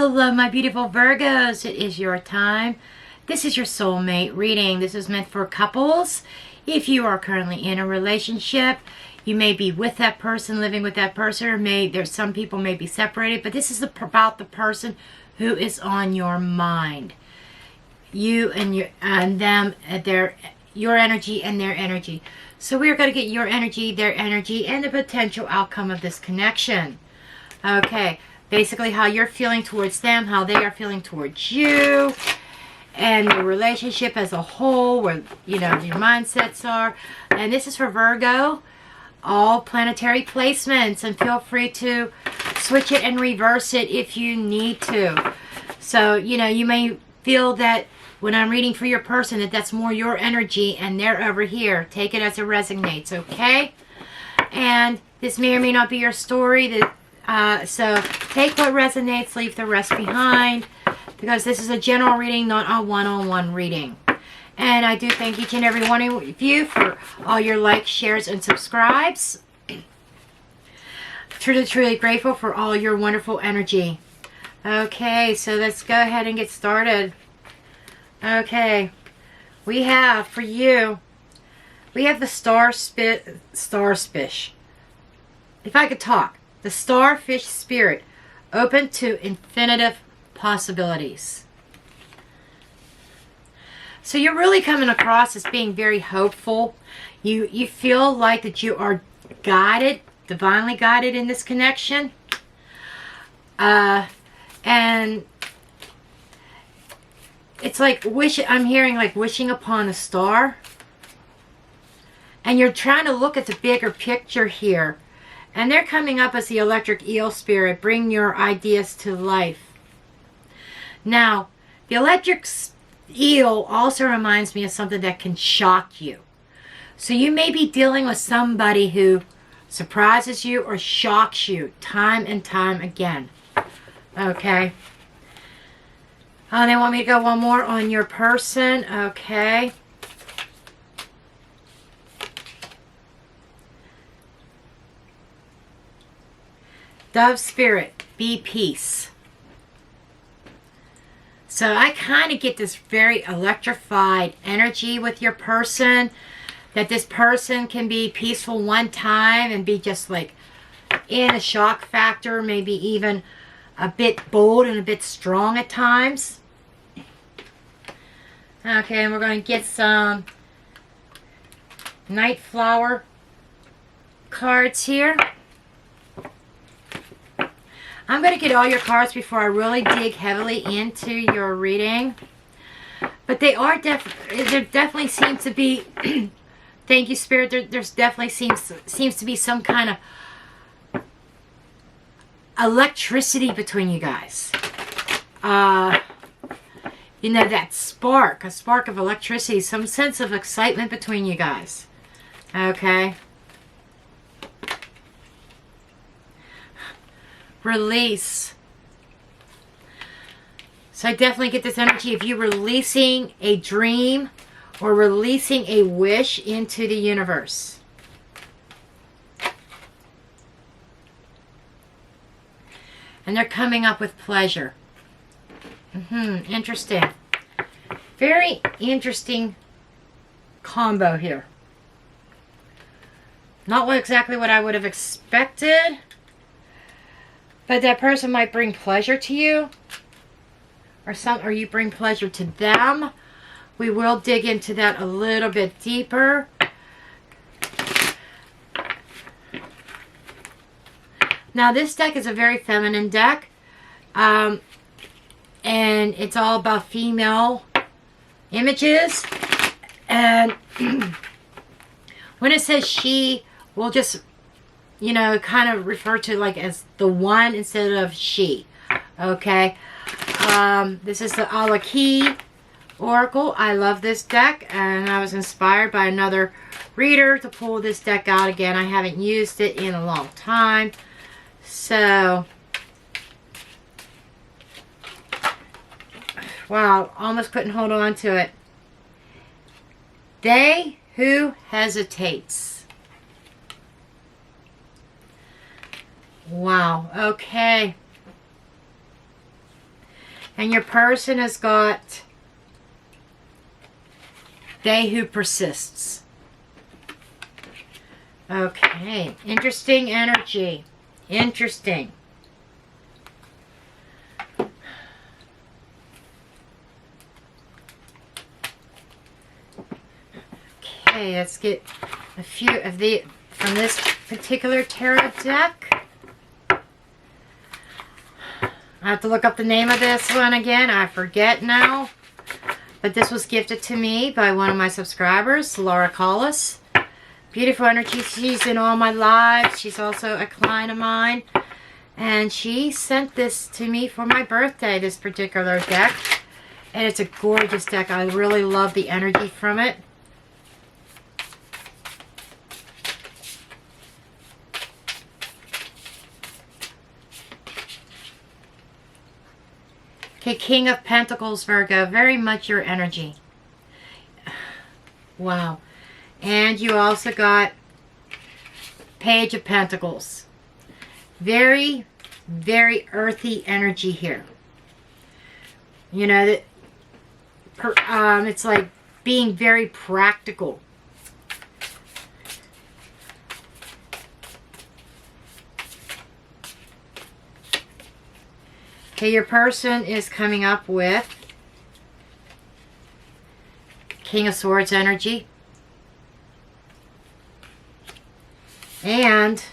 Hello, my beautiful Virgos. It is your time. This is your soulmate reading. This is meant for couples. If you are currently in a relationship, you may be with that person, living with that person, or there's some people may be separated, but this is about the person who is on your mind. You and them, your energy and their energy. So we're going to get your energy, their energy, and the potential outcome of this connection. Okay. Basically how you're feeling towards them, how they are feeling towards you, and the relationship as a whole, where, your mindsets are. And this is for Virgo, all planetary placements, and feel free to switch it and reverse it if you need to. So, you may feel that when I'm reading for your person, that's more your energy and they're over here. Take it as it resonates, okay? And this may or may not be your story. So take what resonates, leave the rest behind, because this is a general reading, not a one-on-one reading. And I do thank each and every one of you for all your likes, shares, and subscribes. Truly, truly grateful for all your wonderful energy. Okay, so let's go ahead and get started. Okay, we have for you, we have the starfish. If I could talk. The starfish spirit, open to infinitive possibilities. So you're really coming across as being very hopeful. You feel like that you are guided, divinely guided in this connection. And it's like I'm hearing like wishing upon a star. And you're trying to look at the bigger picture here. And they're coming up as the electric eel spirit. Bring your ideas to life. Now, the electric eel also reminds me of something that can shock you. So you may be dealing with somebody who surprises you or shocks you time and time again. Okay. They want me to go one more on your person. Okay. Dove spirit, be peace. So I kind of get this very electrified energy with your person. That this person can be peaceful one time and be just like in a shock factor. Maybe even a bit bold and a bit strong at times. Okay, and we're going to get some night flower cards here. I'm going to get all your cards before I really dig heavily into your reading. But there definitely seems to be, thank you Spirit, there's definitely seems to be some kind of electricity between you guys. That spark, a spark of electricity, some sense of excitement between you guys. Okay. Release. So I definitely get this energy of you releasing a dream or releasing a wish into the universe. And they're coming up with pleasure. Interesting. Very interesting combo here. Not exactly what I would have expected. But that person might bring pleasure to you, or you bring pleasure to them. We will dig into that a little bit deeper. Now this deck is a very feminine deck, and it's all about female images. And when it says she, we'll just kind of refer to like as the one instead of she. Okay. This is the Alaki Oracle. I love this deck, and I was inspired by another reader to pull this deck out again. I haven't used it in a long time. So, wow, almost couldn't hold on to it. They who hesitates. Wow, okay. And your person has got they who persists. Okay, interesting energy. Interesting. Okay, let's get a few of the from this particular tarot deck. I have to look up the name of this one again. I forget now. But this was gifted to me by one of my subscribers, Laura Collis. Beautiful energy. She's in all my lives. She's also a client of mine. And she sent this to me for my birthday, this particular deck. And it's a gorgeous deck. I really love the energy from it. Okay, King of Pentacles, Virgo. Very much your energy. Wow. And you also got Page of Pentacles. Very, very earthy energy here. You know, that it's like being very practical. Okay, your person is coming up with King of Swords energy. And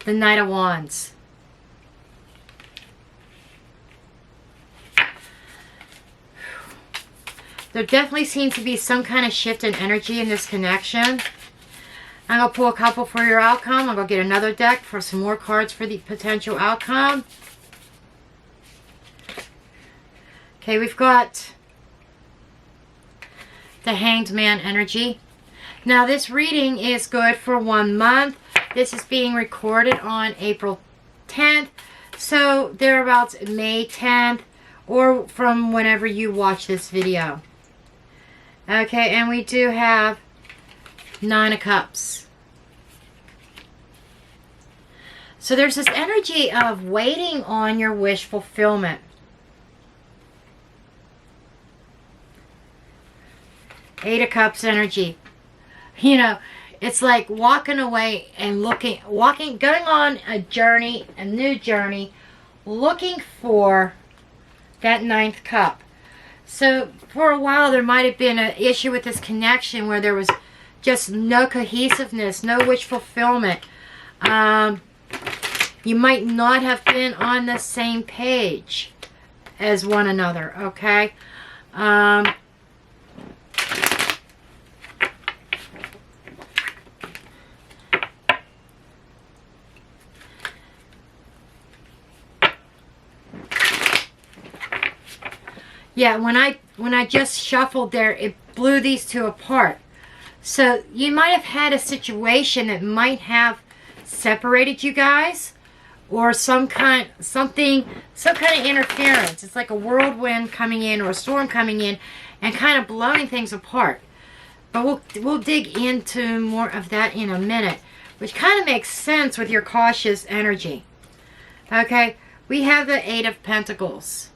the Knight of Wands. There definitely seems to be some kind of shift in energy in this connection. I'm going to pull a couple for your outcome. I'm going to get another deck for some more cards for the potential outcome. Okay, we've got the Hanged Man energy. Now, this reading is good for 1 month. This is being recorded on April 10th. So, thereabouts May 10th or from whenever you watch this video. Okay, and we do have 9 of Cups. So, there's this energy of waiting on your wish fulfillment. Eight of Cups energy. You know, it's like walking away and going on a journey, a new journey, looking for that 9th cup. So, for a while, there might have been an issue with this connection where there was just no cohesiveness, no wish fulfillment. You might not have been on the same page as one another, okay? Yeah, when I just shuffled there, it blew these two apart. So you might have had a situation that might have separated you guys, or some kind of interference. It's like a whirlwind coming in or a storm coming in and kind of blowing things apart. But we'll dig into more of that in a minute, which kind of makes sense with your cautious energy. Okay, we have the Eight of Pentacles.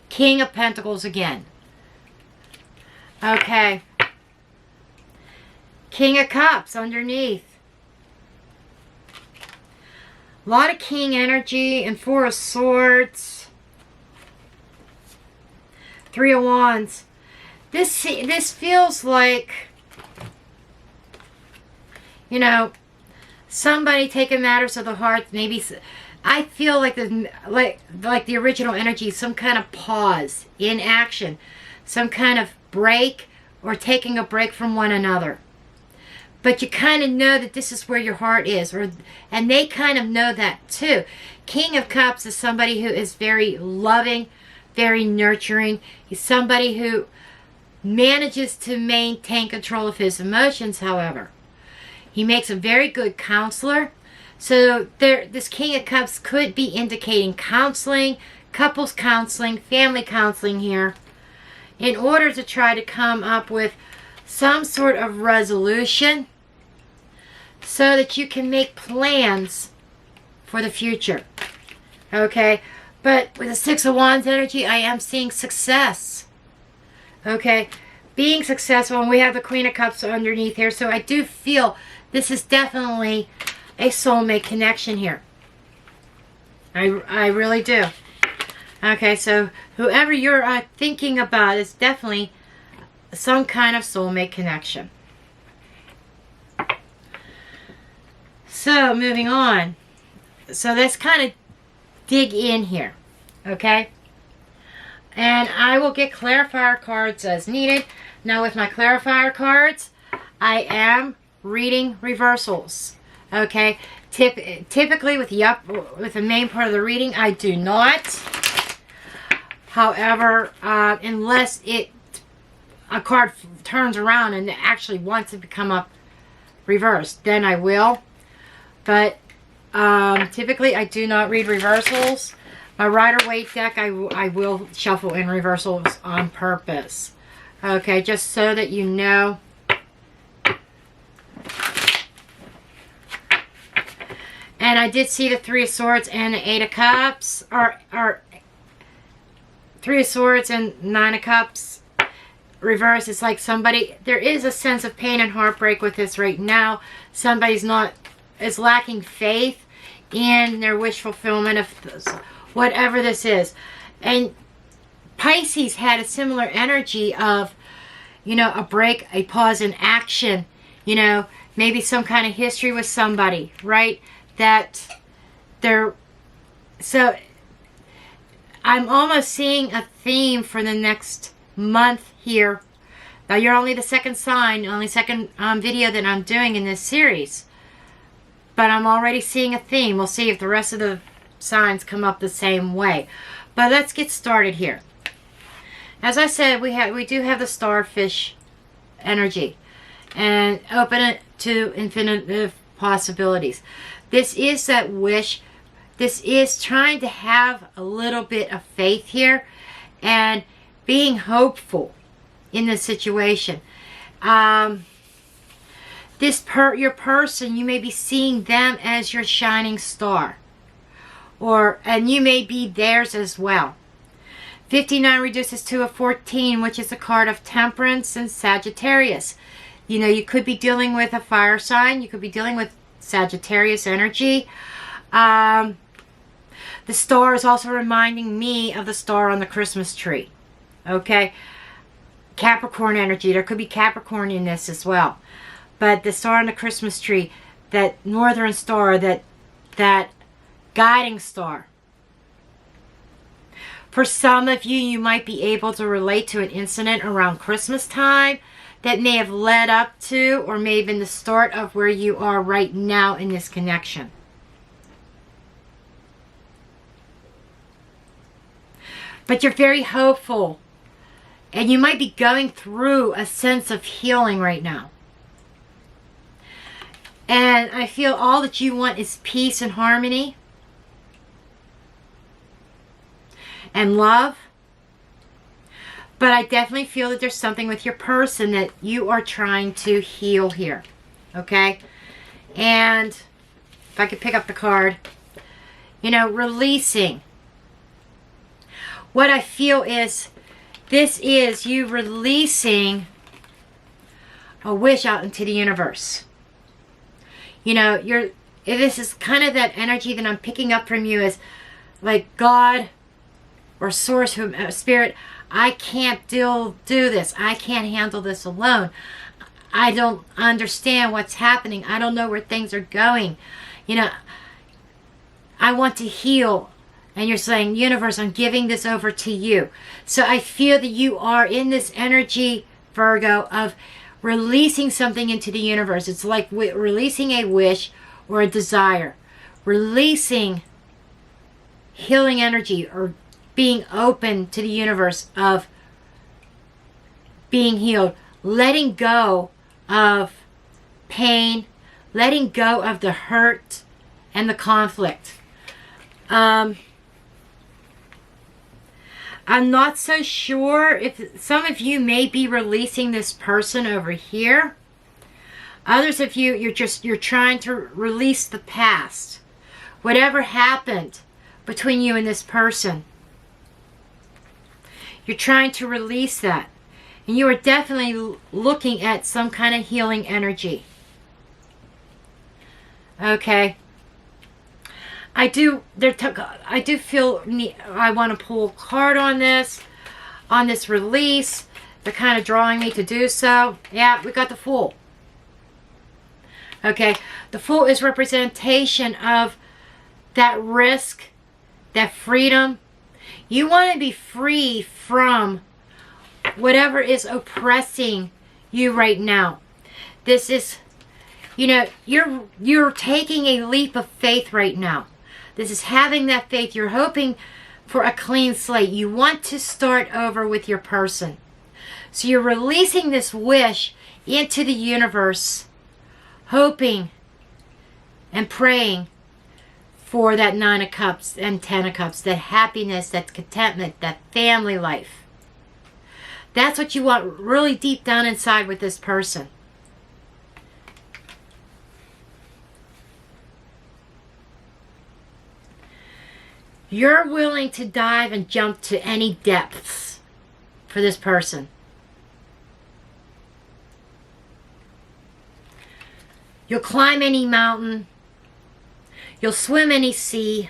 King of Pentacles again. Okay. King of Cups underneath. A lot of King energy and Four of Swords. Three of Wands. This feels like, you know, somebody taking matters to the heart. Maybe I feel like the original energy, some kind of pause in action, some kind of break or taking a break from one another. But you kind of know that this is where your heart is, and they kind of know that too. King of Cups is somebody who is very loving, very nurturing. He's somebody who manages to maintain control of his emotions, however. He makes a very good counselor. So this King of Cups could be indicating counseling, couples counseling, family counseling here, in order to try to come up with some sort of resolution so that you can make plans for the future. Okay, but with the Six of Wands energy, I am seeing success. Okay, being successful, and we have the Queen of Cups underneath here, so I do feel this is definitely a soulmate connection here. I really do. Okay, so whoever you're thinking about is definitely some kind of soulmate connection. So, moving on. So, let's kind of dig in here. Okay? And I will get clarifier cards as needed. Now, with my clarifier cards, I am reading reversals. Okay? Typically, with the main part of the reading, I do not. However, unless a card turns around and actually wants it to come up reversed, then I will. But typically, I do not read reversals. My Rider-Waite deck, I will shuffle in reversals on purpose. Okay, just so that you know. And I did see the Three of Swords and the Eight of Cups, or Three of Swords and Nine of Cups reverse. It's like somebody, there is a sense of pain and heartbreak with this right now. Somebody's is lacking faith in their wish fulfillment of this, whatever this is. And Pisces had a similar energy of, you know, a break, a pause in action, you know, maybe some kind of history with somebody, right? That they're, so I'm almost seeing a theme for the next month here. Now, you're only the second sign, only second video that I'm doing in this series. But I'm already seeing a theme. We'll see if the rest of the signs come up the same way. But let's get started here. As I said, we do have the starfish energy. And open it to infinite possibilities. This is that wish. This is trying to have a little bit of faith here. And being hopeful in this situation. Your person, you may be seeing them as your shining star. And you may be theirs as well. 59 reduces to a 14, which is a card of Temperance and Sagittarius. You know, you could be dealing with a fire sign. You could be dealing with Sagittarius energy. The star is also reminding me of the star on the Christmas tree. Okay? Capricorn energy. There could be Capricorn in this as well. But the star on the Christmas tree, that northern star, that guiding star. For some of you, you might be able to relate to an incident around Christmas time that may have led up to or may have been the start of where you are right now in this connection. But you're very hopeful. And you might be going through a sense of healing right now. And I feel all that you want is peace and harmony. And love. But I definitely feel that there's something with your person that you are trying to heal here. Okay? And if I could pick up the card. You know, releasing. What I feel is, this is you releasing a wish out into the universe. You know, this is kind of that energy that I'm picking up from you, is like God or source, spirit, I can't do this. I can't handle this alone. I don't understand what's happening. I don't know where things are going. You know, I want to heal. And you're saying, universe, I'm giving this over to you. So I feel that you are in this energy, Virgo, of releasing something into the universe. It's like releasing a wish or a desire. Releasing healing energy, or being open to the universe of being healed. Letting go of pain. Letting go of the hurt and the conflict. I'm not so sure if some of you may be releasing this person over here. Others of you, you're trying to release the past Whatever happened between you and this person, you're trying to release that. And you are definitely looking at some kind of healing energy. Okay. I do feel I want to pull a card on this release. They're kind of drawing me to do so. Yeah, we got the Fool. Okay. The Fool is representation of that risk, that freedom. You want to be free from whatever is oppressing you right now. This is, you know, you're taking a leap of faith right now. This is having that faith. You're hoping for a clean slate. You want to start over with your person. So you're releasing this wish into the universe, hoping and praying for that Nine of Cups and Ten of Cups, that happiness, that contentment, that family life. That's what you want really deep down inside with this person. You're willing to dive and jump to any depths for this person. You'll climb any mountain. You'll swim any sea.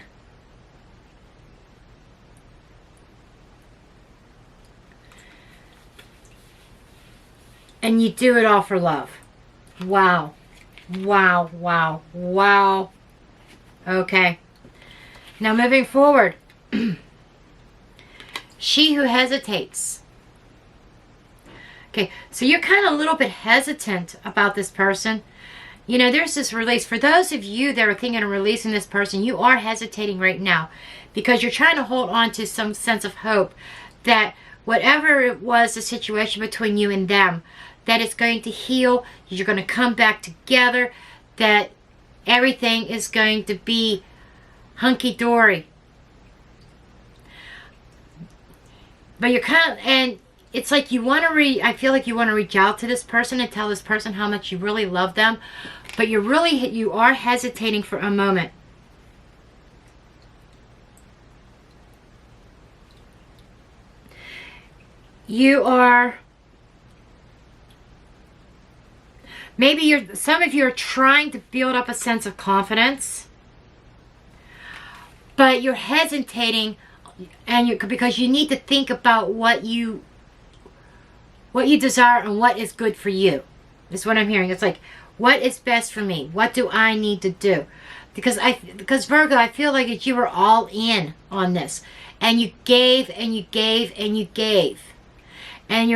And you do it all for love. Wow. Wow, wow, wow. Okay. Now moving forward. She who hesitates. Okay, so you're kind of a little bit hesitant about this person. You know, there's this release. For those of you that are thinking of releasing this person, you are hesitating right now because you're trying to hold on to some sense of hope that whatever it was, the situation between you and them, that it's going to heal, you're going to come back together, that everything is going to be hunky-dory. But you're kind of, and it's like you want to I feel like you want to reach out to this person and tell this person how much you really love them, but you are hesitating for a moment. You are, maybe some of you are trying to build up a sense of confidence, but you're hesitating, and because you need to think about what you desire and what is good for you. That's what I'm hearing. It's like, what is best for me? What do I need to do? Because Virgo, I feel like that you were all in on this, and you gave and you gave and you gave, and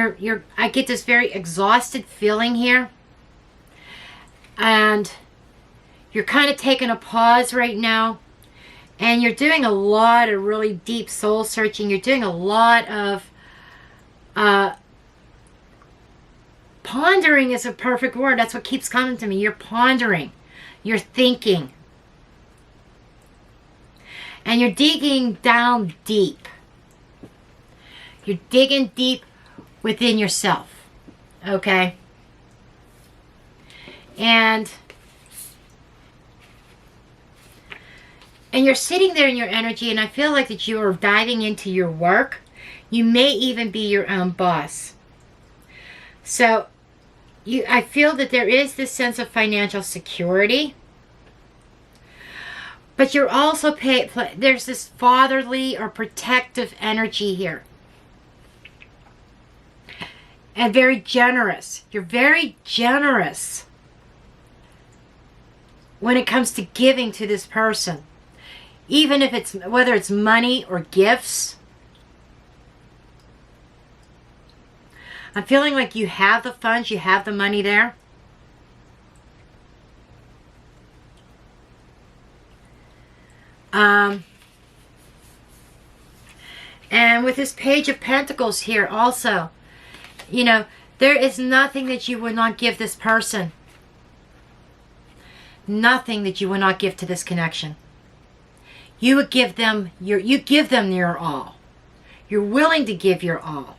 I get this very exhausted feeling here, and you're kind of taking a pause right now, and you're doing a lot of really deep soul searching. You're doing a lot of pondering is a perfect word. That's what keeps coming to me. You're pondering. You're thinking. And you're digging down deep. You're digging deep within yourself. Okay? And you're sitting there in your energy, and I feel like that you are diving into your work. You may even be your own boss. So, I feel that there is this sense of financial security. But you're also there's this fatherly or protective energy here. And very generous. You're very generous when it comes to giving to this person. Even if whether it's money or gifts. I'm feeling like you have the funds, you have the money there. And with this Page of Pentacles here also, you know, there is nothing that you would not give this person. Nothing that you would not give to this connection. You would give them you give them your all. You're willing to give your all.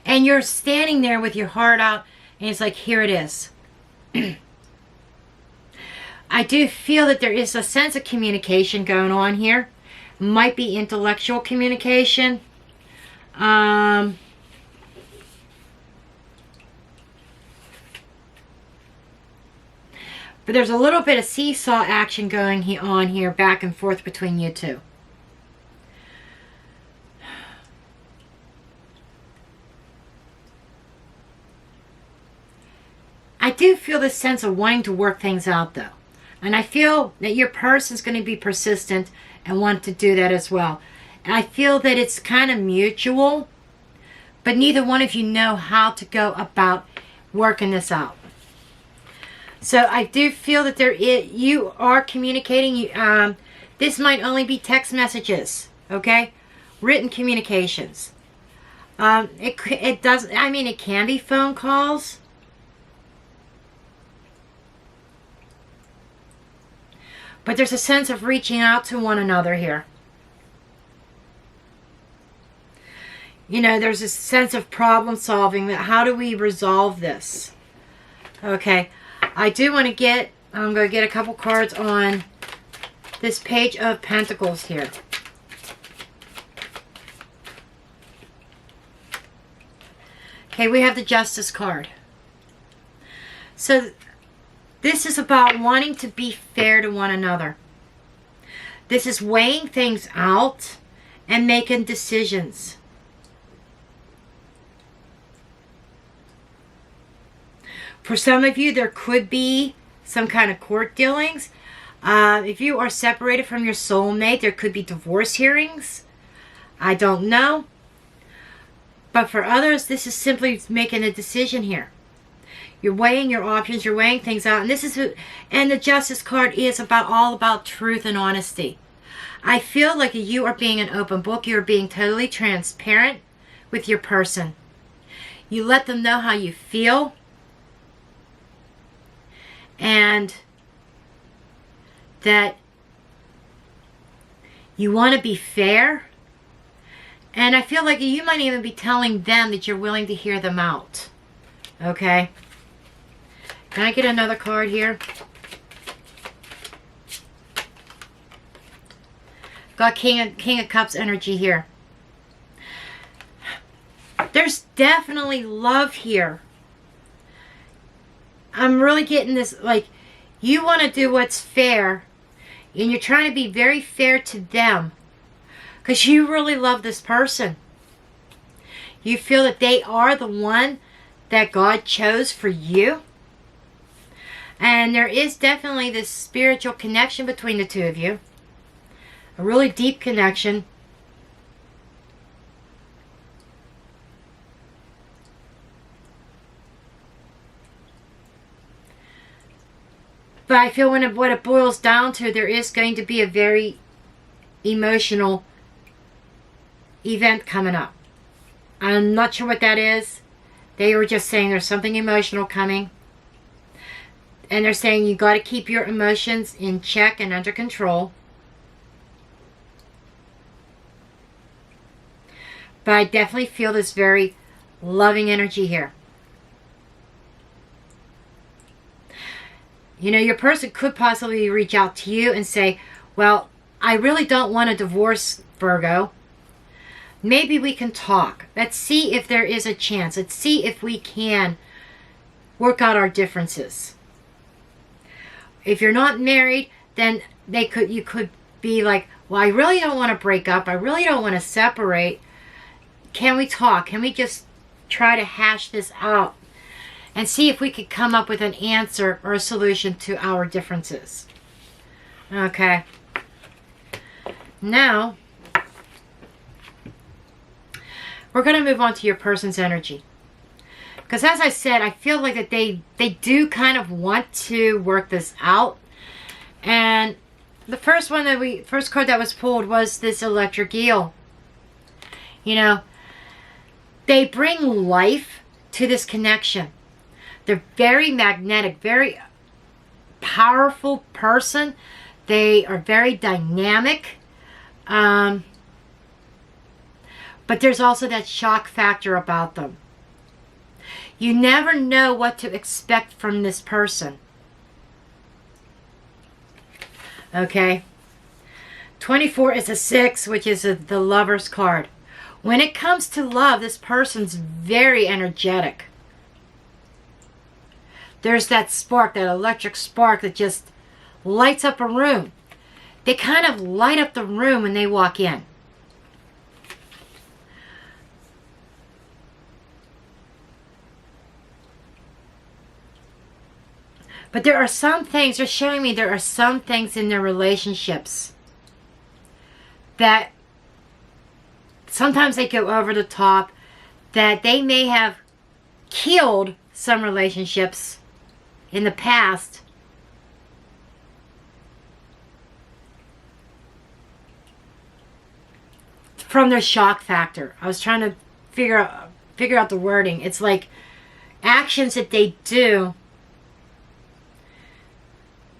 And you're standing there with your heart out, and it's like, here it is. I do feel that there is a sense of communication going on here. Might be intellectual communication. But there's a little bit of seesaw action going on here, back and forth between you two. I do feel this sense of wanting to work things out, though. And I feel that your person's going to be persistent and want to do that as well. And I feel that it's kind of mutual, but neither one of you know how to go about working this out. So I do feel that you are communicating. This might only be text messages, okay? Written communications. It can be phone calls. But there's a sense of reaching out to one another here. You know, there's a sense of problem solving. That how do we resolve this? Okay. I do want to get, I'm going to get a couple cards on this Page of Pentacles here. Okay, we have the Justice card. So this is about wanting to be fair to one another. This is weighing things out and making decisions. For some of you, there could be some kind of court dealings. If you are separated from your soulmate, there could be divorce hearings. I don't know. But for others, this is simply making a decision here. You're weighing your options. You're weighing things out. And the Justice card is all about truth and honesty. I feel like you are being an open book. You're being totally transparent with your person. You let them know how you feel. And that you want to be fair. And I feel like you might even be telling them that you're willing to hear them out. Okay? Can I get another card here? Got King of Cups energy here. There's definitely love here. I'm really getting this, like, you want to do what's fair, and you're trying to be very fair to them, because you really love this person. You feel that they are the one that God chose for you. And there is definitely this spiritual connection between the two of you. A really deep connection. But I feel what it boils down to, there is going to be a very emotional event coming up. I'm not sure what that is. They were just saying there's something emotional coming. And they're saying you got to keep your emotions in check and under control. But I definitely feel this very loving energy here. You know, your person could possibly reach out to you and say, well, I really don't want a divorce, Virgo. Maybe we can talk. Let's see if there is a chance. Let's see if we can work out our differences. If you're not married, then you could be like, well, I really don't want to break up. I really don't want to separate. Can we talk? Can we just try to hash this out and see if we could come up with an answer or a solution to our differences? Okay. Now, we're going to move on to your person's energy. Because as I said, I feel like that they do kind of want to work this out. And the first card that was pulled was this electric eel. You know, they bring life to this connection. They're very magnetic, very powerful person. They are very dynamic. But there's also that shock factor about them. You never know what to expect from this person. Okay? 24 is a 6, which is the Lover's card. When it comes to love, this person's very energetic. There's that spark, that electric spark that just lights up a room. They kind of light up the room when they walk in. But there are some things, they're showing me there are some things in their relationships that sometimes they go over the top, that they may have killed some relationships in the past from their shock factor. I was trying to figure out the wording. It's like actions that they do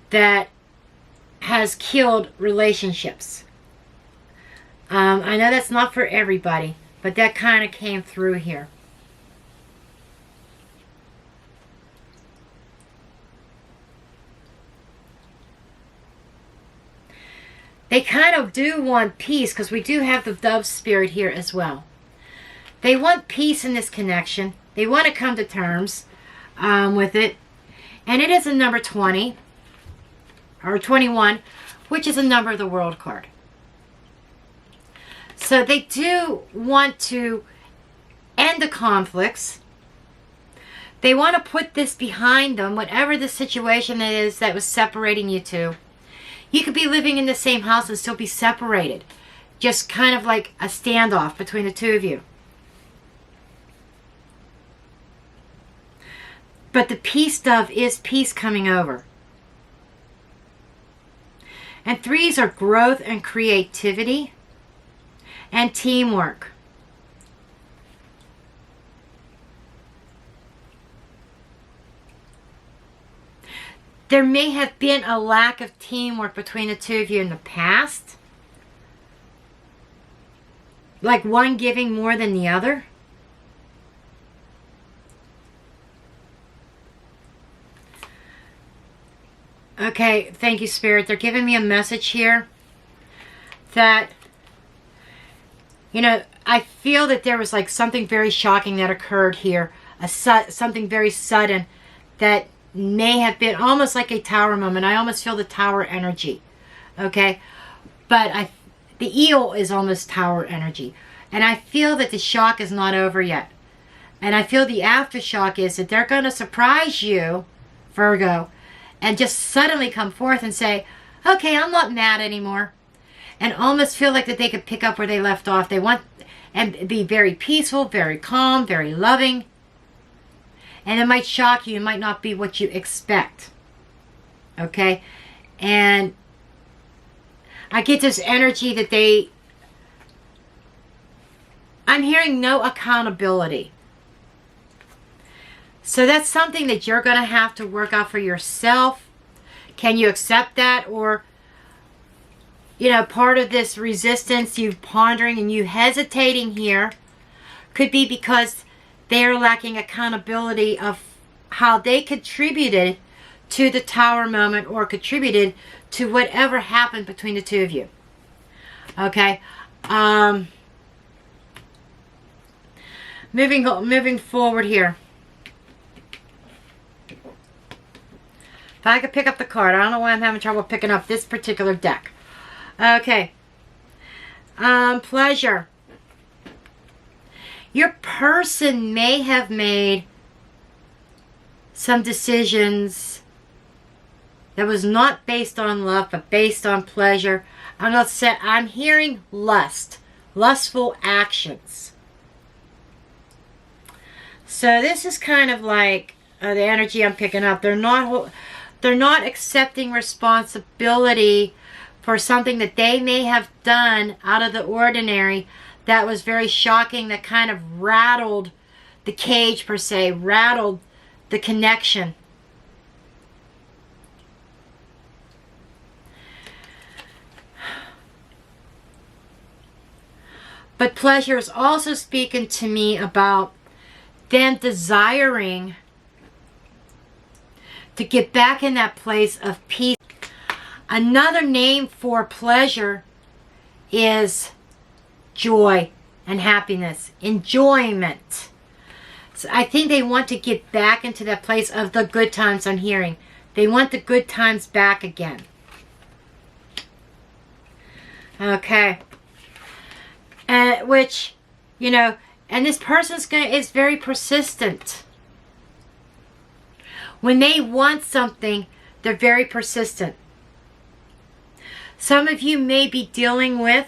that has killed relationships. I know that's not for everybody, but that kind of came through here. They kind of do want peace, because we do have the dove spirit here as well. They want peace in this connection. They want to come to terms with it. And it is a number 20. Or 21, which is a number of the World card. So they do want to end the conflicts. They want to put this behind them, whatever the situation is that was separating you two. You could be living in the same house and still be separated. Just kind of like a standoff between the two of you. But the peace dove is peace coming over. And 3s are growth and creativity and teamwork. There may have been a lack of teamwork between the two of you in the past. Like one giving more than the other. Okay, thank you, Spirit. They're giving me a message here that, you know, I feel that there was like something very shocking that occurred here. Something very sudden that may have been almost like a tower moment. I almost feel the tower energy. Okay? But the eel is almost tower energy. And I feel that the shock is not over yet. And I feel the aftershock is that they're going to surprise you, Virgo, and just suddenly come forth and say, okay, I'm not mad anymore. And almost feel like that they could pick up where they left off. They want, and be very peaceful, very calm, very loving. And it might shock you. It might not be what you expect. Okay? And I get this energy that I'm hearing no accountability. So that's something that you're going to have to work out for yourself. Can you accept that? Or, you know, part of this resistance, you pondering and you hesitating here, could be because they're lacking accountability of how they contributed to the tower moment or contributed to whatever happened between the two of you. Okay? Moving forward here. If I could pick up the card. I don't know why I'm having trouble picking up this particular deck. Okay. Pleasure. Your person may have made some decisions that was not based on love, but based on pleasure. I'm hearing lust. Lustful actions. So this is kind of like the energy I'm picking up. They're not accepting responsibility for something that they may have done out of the ordinary that was very shocking, that kind of rattled the cage per se, rattled the connection. But pleasure is also speaking to me about them desiring to get back in that place of peace. Another name for pleasure is joy and happiness, enjoyment. So I think they want to get back into that place of the good times I'm hearing. They want the good times back again. Okay. Which, you know, and this person's is very persistent. When they want something, they're very persistent. Some of you may be dealing with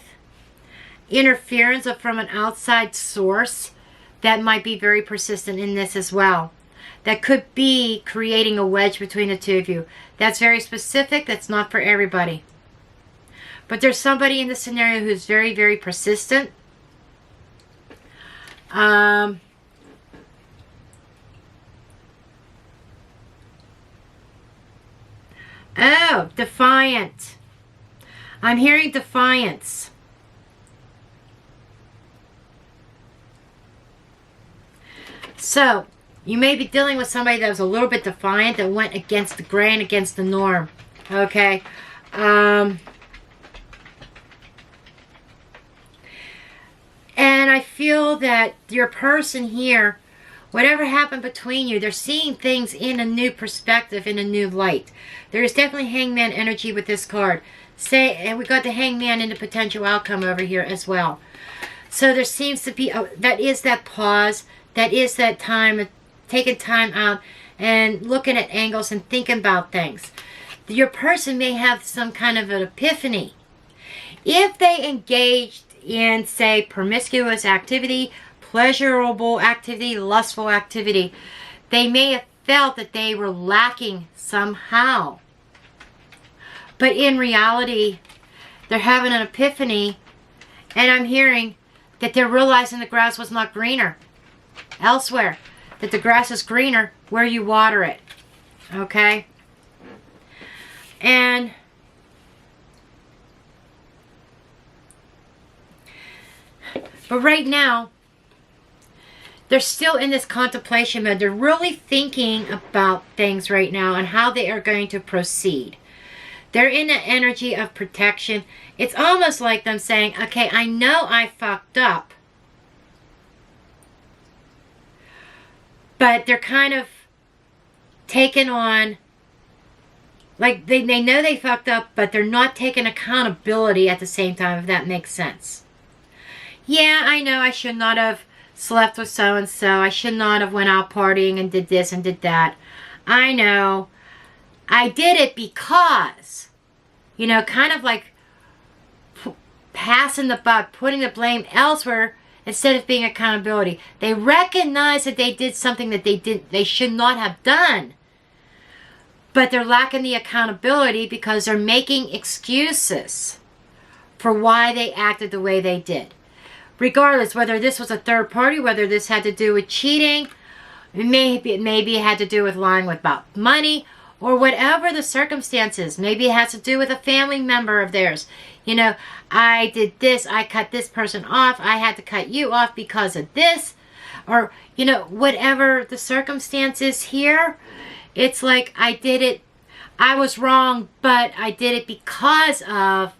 interference from an outside source that might be very persistent in this as well. That could be creating a wedge between the two of you. That's very specific. That's not for everybody. But there's somebody in this scenario who's very, very persistent. Oh, defiant. I'm hearing defiance. So, you may be dealing with somebody that was a little bit defiant, that went against the grain, against the norm. Okay? And I feel that your person here, whatever happened between you, they're seeing things in a new perspective, in a new light. There is definitely hangman energy with this card. And we got the hangman in the potential outcome over here as well. So there seems to be, that is that pause, that is that time, taking time out and looking at angles and thinking about things. Your person may have some kind of an epiphany. If they engaged in, say, promiscuous activity, pleasurable activity, lustful activity, they may have felt that they were lacking somehow. But in reality, they're having an epiphany, and I'm hearing that they're realizing the grass was not greener elsewhere. That the grass is greener where you water it. Okay? And but right now, they're still in this contemplation mode. They're really thinking about things right now and how they are going to proceed. They're in the energy of protection. It's almost like them saying, okay, I know I fucked up. But they're kind of taking on, like they know they fucked up, but they're not taking accountability at the same time, if that makes sense. Yeah, I know I should not have slept with so-and-so. I should not have went out partying and did this and did that. I know. I did it because, you know, kind of like passing the buck, putting the blame elsewhere instead of being accountability. They recognize that they did something that they should not have done. But they're lacking the accountability because they're making excuses for why they acted the way they did. Regardless, whether this was a third party, whether this had to do with cheating, maybe it had to do with lying about money, or whatever the circumstances. Maybe it has to do with a family member of theirs. You know, I did this, I cut this person off, I had to cut you off because of this. Or, you know, whatever the circumstances here, it's like I did it, I was wrong, but I did it because of,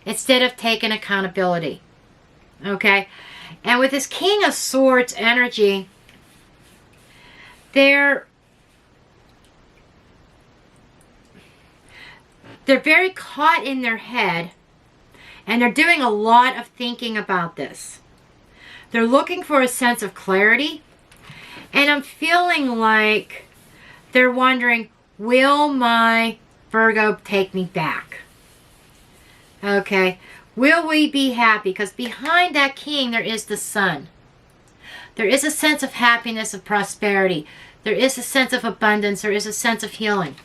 instead of taking accountability. Okay? And with this King of Swords energy, they're very caught in their head, and they're doing a lot of thinking about this. They're looking for a sense of clarity, and I'm feeling like they're wondering, will my Virgo take me back? Okay, will we be happy? Because behind that king, there is the sun. There is a sense of happiness, of prosperity. There is a sense of abundance. There is a sense of healing.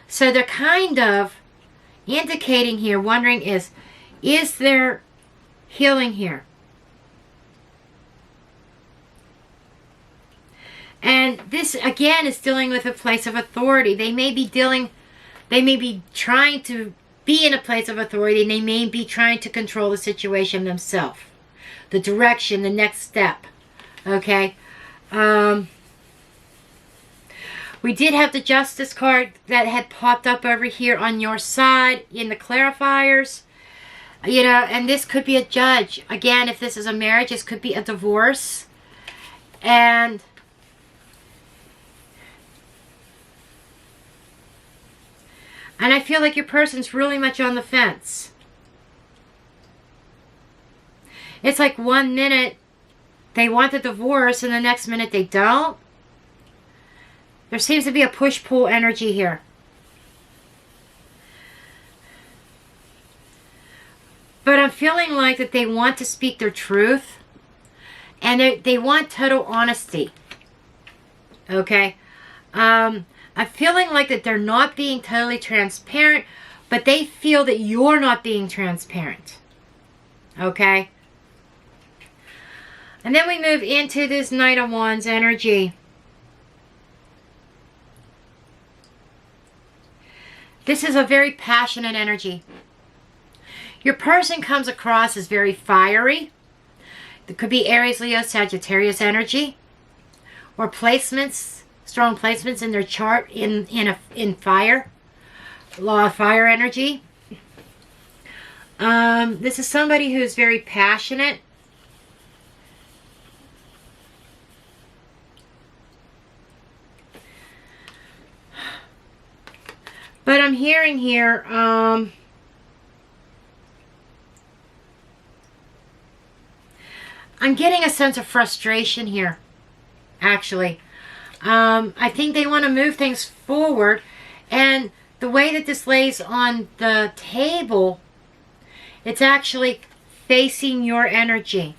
So they're kind of indicating here, wondering is there healing here? And this again is dealing with a place of authority. They may be trying to be in a place of authority, and they may be trying to control the situation themselves. The direction, the next step. Okay? We did have the Justice card that had popped up over here on your side in the clarifiers. You know, and this could be a judge. Again, if this is a marriage, this could be a divorce. And I feel like your person's really much on the fence. It's like 1 minute they want the divorce and the next minute they don't. There seems to be a push-pull energy here. But I'm feeling like that they want to speak their truth. And they want total honesty. Okay? I'm feeling like that they're not being totally transparent. But they feel that you're not being transparent. Okay? And then we move into this Knight of Wands energy. This is a very passionate energy. Your person comes across as very fiery. There could be Aries, Leo, Sagittarius energy. Or placements, strong placements in their chart in fire. Law of fire energy. This is somebody who's very passionate. But I'm hearing here, I'm getting a sense of frustration here, actually. I think they want to move things forward, and the way that this lays on the table, it's actually facing your energy.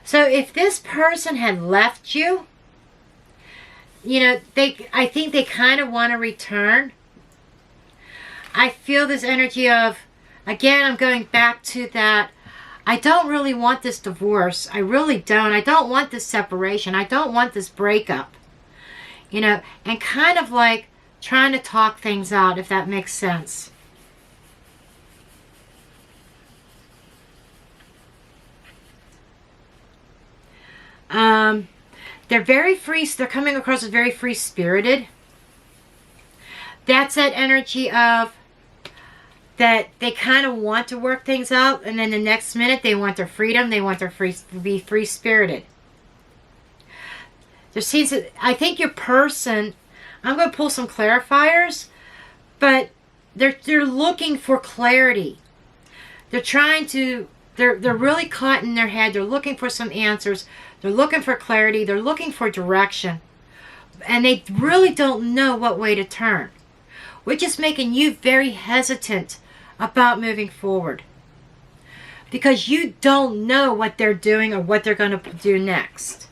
So if this person had left you, you know, I think they kind of want to return. I feel this energy of, again, I'm going back to that, I don't really want this divorce. I really don't. I don't want this separation. I don't want this breakup. You know, and kind of like trying to talk things out, if that makes sense. They're very free. They're coming across as very free-spirited. That's that energy of that they kind of want to work things out, and then the next minute they want their freedom. They want their to be free-spirited. There seems to, I think your person, I'm going to pull some clarifiers, but they're looking for clarity. They're trying to, they're really caught in their head. They're looking for some answers. They're looking for clarity. They're looking for direction. And they really don't know what way to turn, which is making you very hesitant about moving forward. Because you don't know what they're doing or what they're going to do next.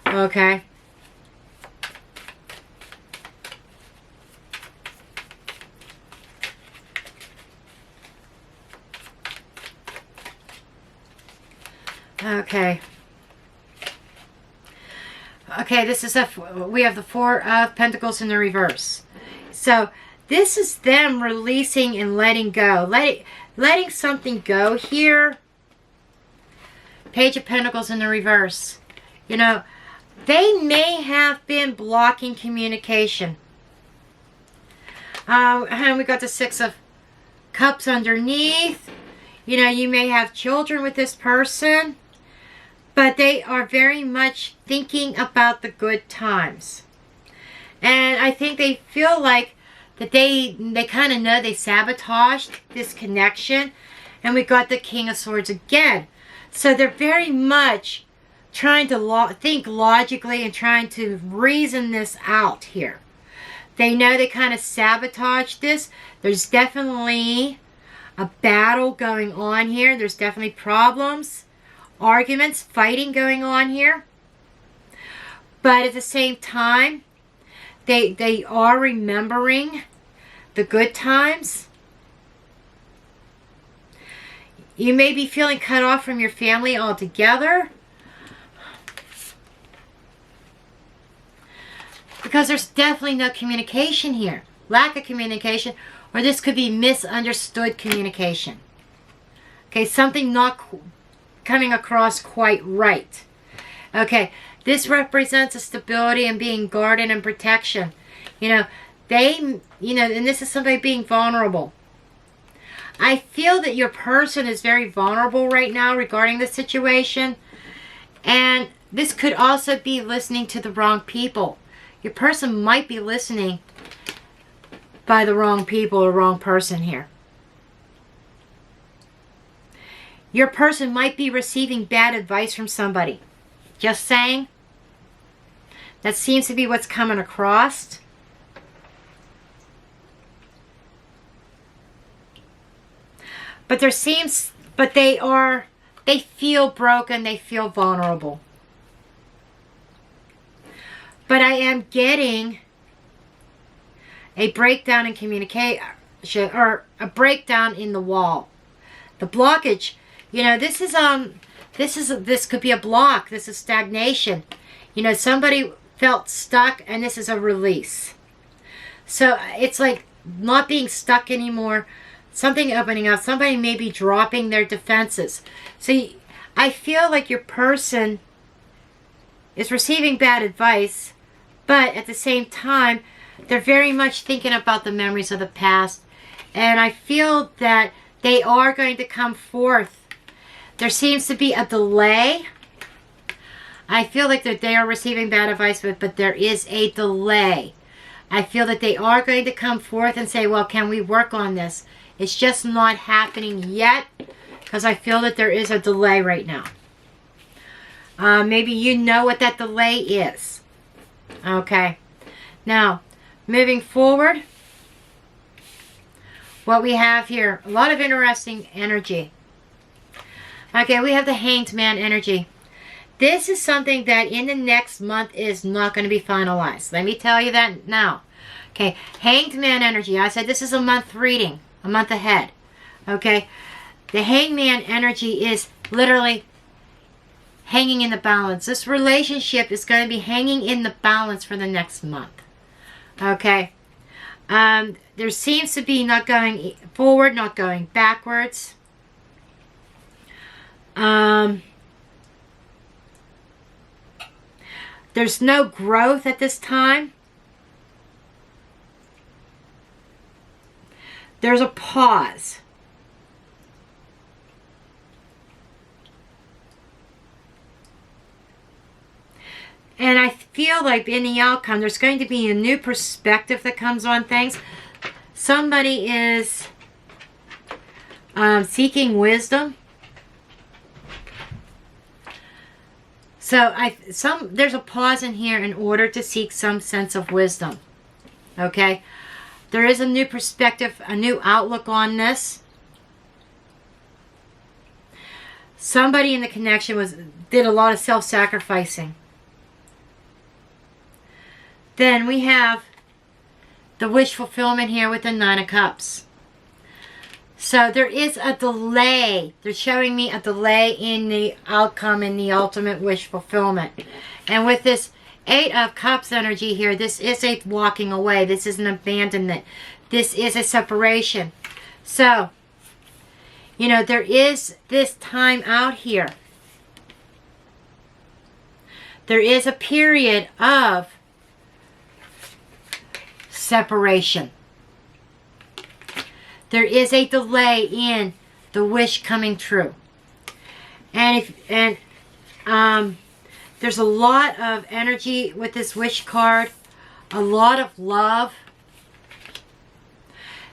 Okay? Okay. Okay, this is we have the Four of Pentacles in the reverse. So this is them releasing and letting go. Letting something go here. Page of Pentacles in the reverse. You know, they may have been blocking communication. And we got the Six of Cups underneath. You know, you may have children with this person. But they are very much thinking about the good times. And I think they feel like that they kind of know they sabotaged this connection. And we got the King of Swords again. So they're very much trying to think logically and trying to reason this out here. They know they kind of sabotaged this. There's definitely a battle going on here. There's definitely problems. Arguments, fighting going on here. But at the same time, they are remembering the good times. You may be feeling cut off from your family altogether. Because there's definitely no communication here. Lack of communication. Or this could be misunderstood communication. Okay, something not coming across quite right. Okay, This represents a stability and being guarded and protection. You know, and this is somebody being vulnerable. I feel that your person is very vulnerable right now regarding the situation. And this could also be listening to the wrong people. Your person might be listening by the wrong people or wrong person here. Your person might be receiving bad advice from somebody. Just saying. That seems to be what's coming across. But they feel broken, they feel vulnerable. But I am getting a breakdown in communication, or a breakdown in the wall. The blockage, this could be a block. This is stagnation. Somebody felt stuck, and this is a release. So it's like not being stuck anymore. Something opening up. Somebody may be dropping their defenses. So I feel like your person is receiving bad advice, but at the same time, they're very much thinking about the memories of the past. And I feel that they are going to come forth. There seems to be a delay. I feel like that they are receiving bad advice, but there is a delay. I feel that they are going to come forth and say, well, can we work on this? It's just not happening yet because I feel that there is a delay right now. Maybe you know what that delay is. Okay. Now, moving forward, what we have here, a lot of interesting energy. Okay, we have the Hanged Man energy. This is something that in the next month is not going to be finalized. Let me tell you that now. Okay, Hanged Man energy. I said this is a month reading, a month ahead. Okay, the Hanged Man energy is literally hanging in the balance. This relationship is going to be hanging in the balance for the next month. Okay, there seems to be not going forward, not going backwards. There's no growth at this time. There's a pause. And I feel like in the outcome, there's going to be a new perspective that comes on things. Somebody is seeking wisdom. So there's a pause in here in order to seek some sense of wisdom. Okay? There is a new perspective, a new outlook on this. Somebody in the connection did a lot of self-sacrificing. Then we have the wish fulfillment here with the Nine of Cups. So there is a delay. They're showing me a delay in the outcome in the ultimate wish fulfillment. And with this Eight of Cups energy here, this is a walking away. This is an abandonment. This is a separation. So, there is this time out here. There is a period of separation. There is a delay in the wish coming true. And there's a lot of energy with this wish card. A lot of love.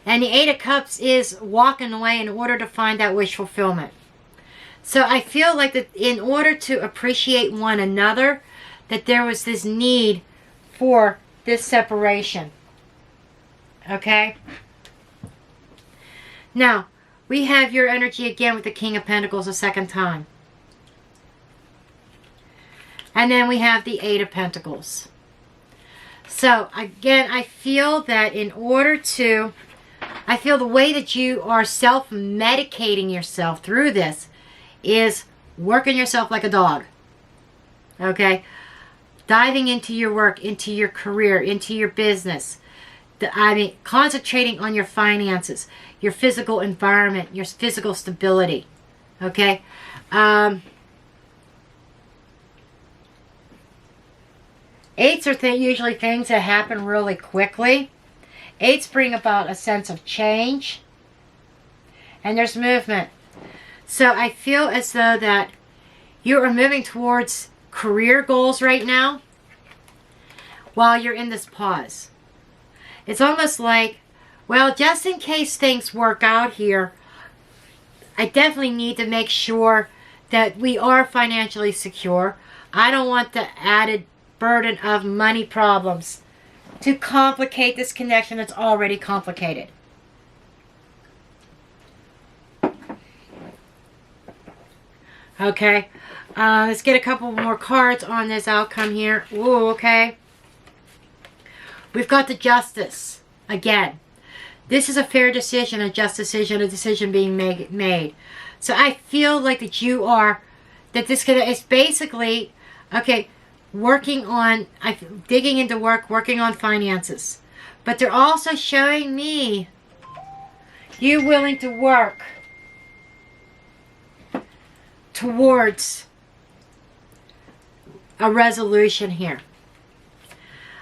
And the Eight of Cups is walking away in order to find that wish fulfillment. So I feel like that in order to appreciate one another, that there was this need for this separation. Okay? Now, we have your energy again with the King of Pentacles a second time. And then we have the Eight of Pentacles. So, again, I feel that I feel the way that you are self-medicating yourself through this is working yourself like a dog. Okay? Diving into your work, into your career, into your business. Concentrating on your finances, your physical environment, your physical stability. Okay? Eights are usually things that happen really quickly. Eights bring about a sense of change. And there's movement. So I feel as though that you are moving towards career goals right now while you're in this pause. It's almost like, well, just in case things work out here, I definitely need to make sure that we are financially secure. I don't want the added burden of money problems to complicate this connection that's already complicated. Okay, let's get a couple more cards on this outcome here. Ooh, okay. We've got the Justice again. This is a fair decision, a just decision, a decision being made. So I feel like that you are, that this is basically, okay, working on, digging into work, working on finances. But they're also showing me you willing to work towards a resolution here.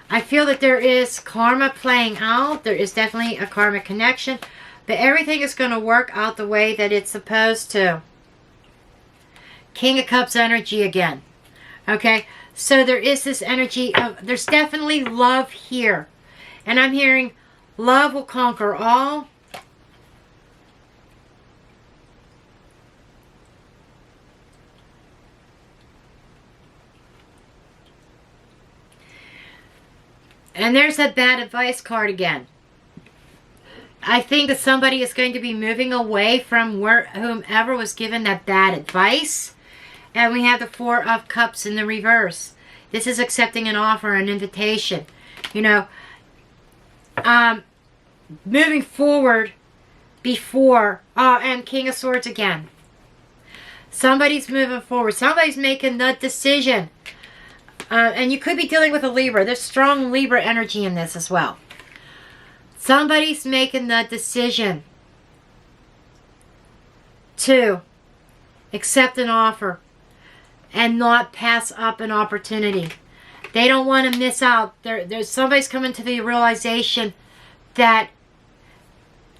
I feel that there is karma playing out. There is definitely a karmic connection. But everything is going to work out the way that it's supposed to. King of Cups energy again. Okay? So there is this energy of, there's definitely love here. And I'm hearing love will conquer all. And there's that bad advice card again. I think that somebody is going to be moving away from whomever was given that bad advice. And we have the Four of Cups in the reverse. This is accepting an offer, an invitation. You know, moving forward before, and King of Swords again. Somebody's moving forward. Somebody's making the decision. And you could be dealing with a Libra. There's strong Libra energy in this as well. Somebody's making the decision to accept an offer and not pass up an opportunity. They don't want to miss out. There's somebody's coming to the realization that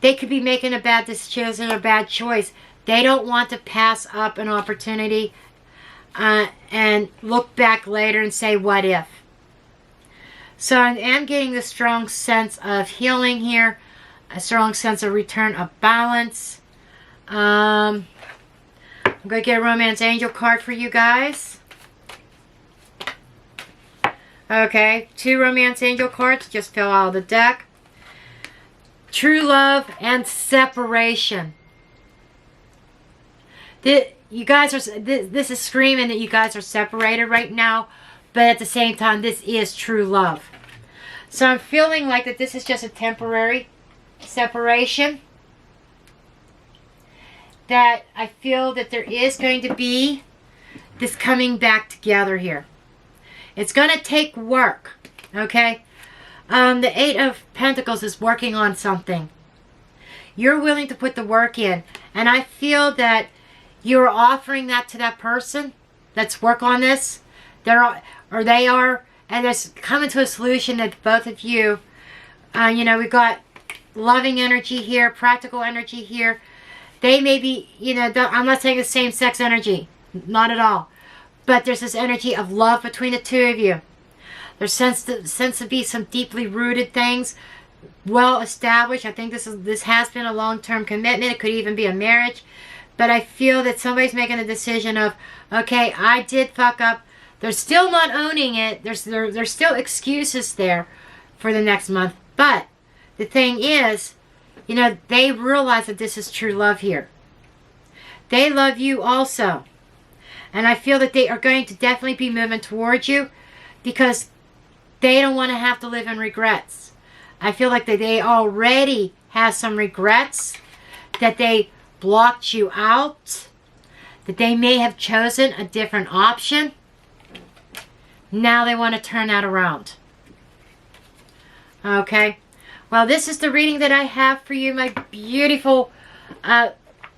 they could be making a bad decision, a bad choice. They don't want to pass up an opportunity and look back later and say, what if? So I am getting this strong sense of healing here, a strong sense of return of balance. I'm going to get a Romance Angel card for you guys. Okay, 2 Romance Angel cards just fell out of the deck. True love and separation. You guys are, this is screaming that you guys are separated right now, but at the same time, this is true love. So I'm feeling like that this is just a temporary separation. That I feel that there is going to be this coming back together here. It's going to take work, okay? The 8 of Pentacles is working on something. You're willing to put the work in, and I feel that you're offering that to that person. Let's work on this. They are, and there's coming to a solution that both of you, you know, we've got loving energy here, practical energy here. They may be, you know, I'm not saying the same sex energy, not at all. But there's this energy of love between the two of you. There's sense to be some deeply rooted things, well established. I think this has been a long-term commitment. It could even be a marriage. But I feel that somebody's making a decision of, okay, I did fuck up. They're still not owning it. There's still excuses there for the next month. But the thing is, you know, they realize that this is true love here. They love you also. And I feel that they are going to definitely be moving towards you because they don't want to have to live in regrets. I feel like that they already have some regrets, that they blocked you out, that they may have chosen a different option. Now they want to turn that around. Okay. Well, this is the reading that I have for you, my beautiful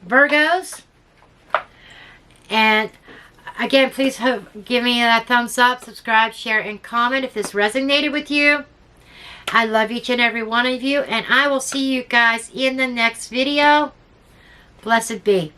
Virgos. And Again, please give me that thumbs up, subscribe, share, and comment if this resonated with you. I love each and every one of you, and I will see you guys in the next video. Blessed be.